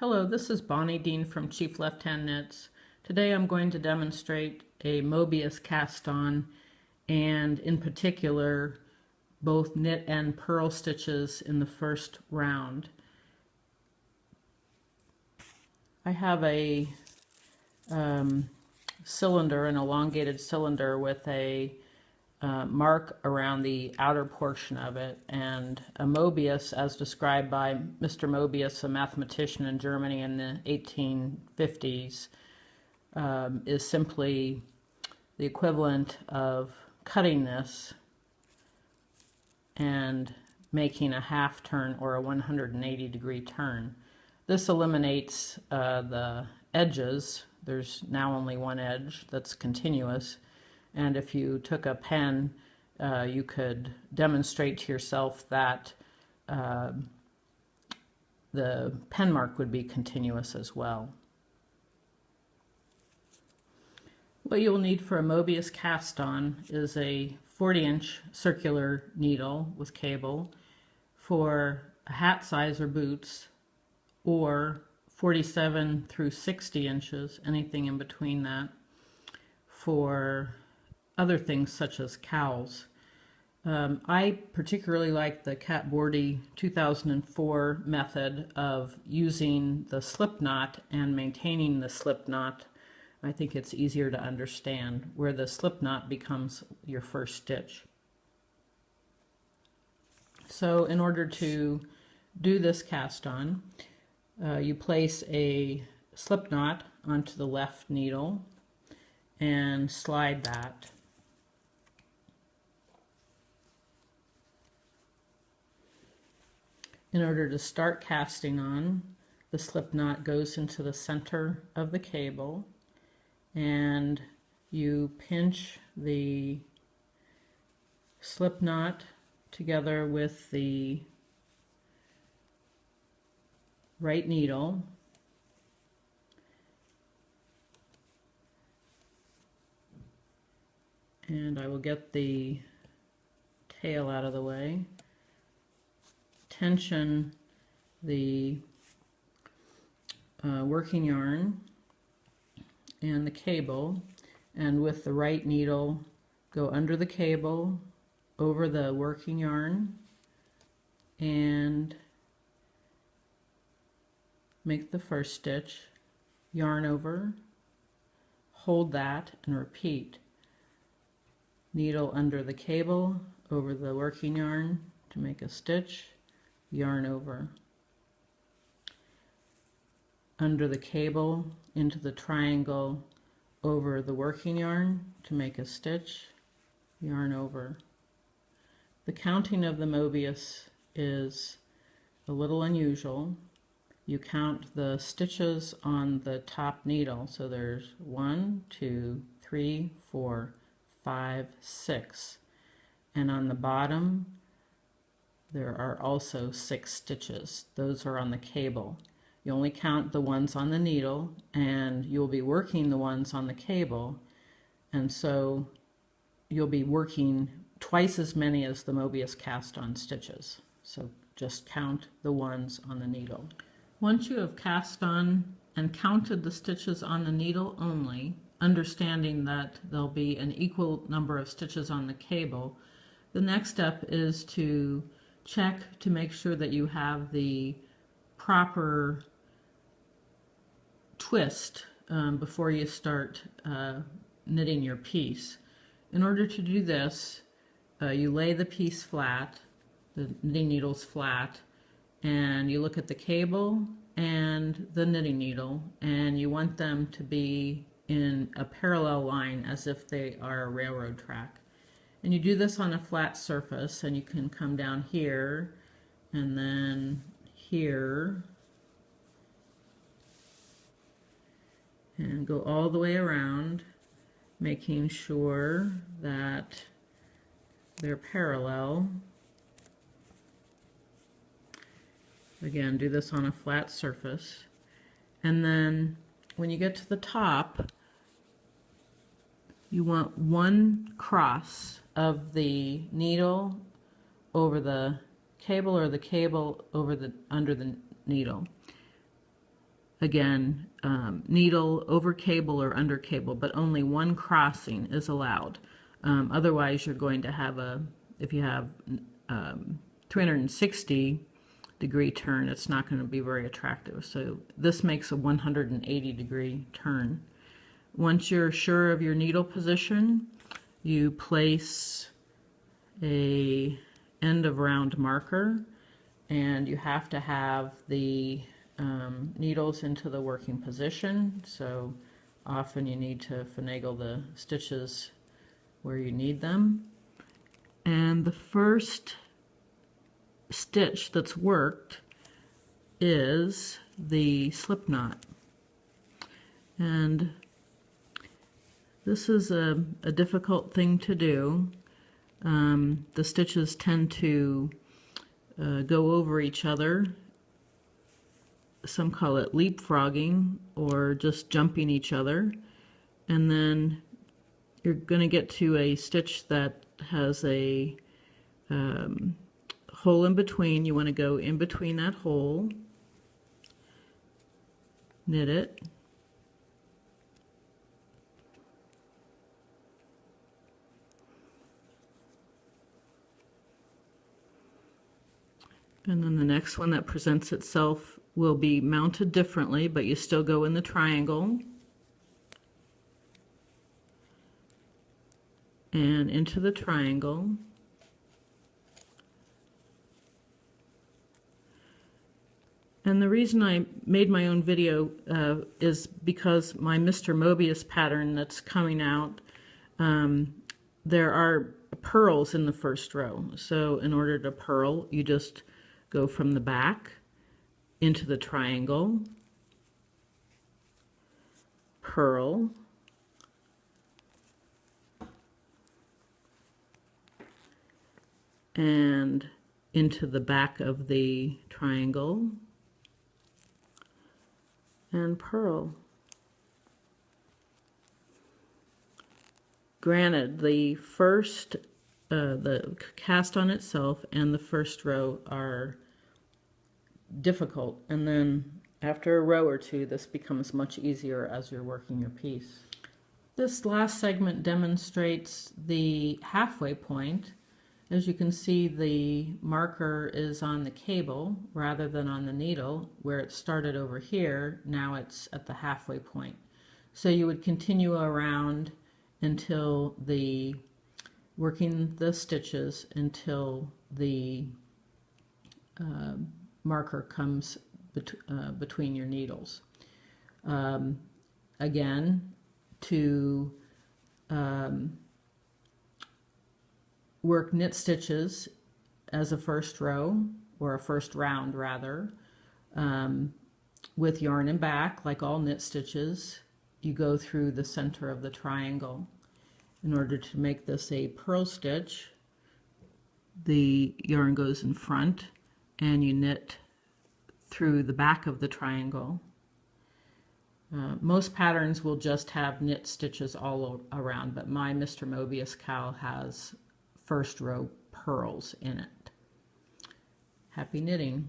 Hello, this is Bonnie Dean from Chief Left Hand Knits. Today I'm going to demonstrate a Moebius cast on, and in particular both knit and purl stitches in the first round. I have a cylinder, an elongated cylinder with a mark around the outer portion of it, and a Moebius, as described by Mr. Moebius, a mathematician in Germany in the 1850s, is simply the equivalent of cutting this and making a half turn or a 180-degree turn. This eliminates the edges. There's now only one edge that's continuous. And if you took a pen, you could demonstrate to yourself that the pen mark would be continuous as well. What you'll need for a Moebius cast on is a 40-inch circular needle with cable for a hat size or boots, or 47 through 60 inches, anything in between that, for other things such as cowls. I particularly like the Kat Bordy 2004 method of using the slip knot and maintaining the slip knot. I think it's easier to understand, where the slip knot becomes your first stitch. So in order to do this cast on, you place a slip knot onto the left needle and slide that. In order to start casting on, the slip knot goes into the center of the cable, and you pinch the slip knot together with the right needle, and I will get the tail out of the way. Tension the working yarn and the cable, and with the right needle go under the cable, over the working yarn, and make the first stitch, yarn over, hold that, and repeat. Needle under the cable, over the working yarn to make a stitch, yarn over, under the cable into the triangle, over the working yarn to make a stitch, yarn over. The counting of the Moebius is a little unusual. You count the stitches on the top needle, so there's 1, 2, 3, 4, 5, 6, and on the bottom there are also 6 stitches. Those are on the cable. You only count the ones on the needle, and you'll be working the ones on the cable, and so you'll be working twice as many as the Moebius cast on stitches. So just count the ones on the needle. Once you have cast on and counted the stitches on the needle only, understanding that there'll be an equal number of stitches on the cable, the next step is to check to make sure that you have the proper twist before you start knitting your piece. In order to do this, you lay the piece flat, the knitting needle's flat, and you look at the cable and the knitting needle, and you want them to be in a parallel line as if they are a railroad track. And you do this on a flat surface, and you can come down here and then here and go all the way around, making sure that they're parallel. Again, do this on a flat surface. And then when you get to the top, you want one cross of the needle over the cable, or the cable over the under the needle. again, needle over cable or under cable, but only one crossing is allowed. Otherwise, you're going to have if you have 360-degree turn, it's not going to be very attractive. So this makes a 180-degree turn. Once you're sure of your needle position, you place a end of round marker, and you have to have the needles into the working position. So often you need to finagle the stitches where you need them. And the first stitch that's worked is the slip knot. And this is a difficult thing to do. The stitches tend to go over each other. Some call it leapfrogging or just jumping each other. And then you're going to get to a stitch that has a hole in between. You want to go in between that hole, knit it, and then the next one that presents itself will be mounted differently, but you still go in the triangle and into the triangle. And the reason I made my own video is because my Mr. Moebius pattern that's coming out, there are purls in the first row. So in order to purl, you just go from the back into the triangle, purl, and into the back of the triangle, and purl. Granted, the first, the cast on itself and the first row are difficult, and then after a row or two this becomes much easier as you're working your piece. This last segment demonstrates the halfway point. As you can see, the marker is on the cable rather than on the needle. Where it started over here, now it's at the halfway point. So you would continue around until working the stitches until the marker comes between your needles. Again, to work knit stitches as a first row, or a first round rather, with yarn and back, like all knit stitches, you go through the center of the triangle. In order to make this a purl stitch, the yarn goes in front and you knit through the back of the triangle. Most patterns will just have knit stitches all around, but my Mr. Moebius cowl has first row purls in it. Happy knitting!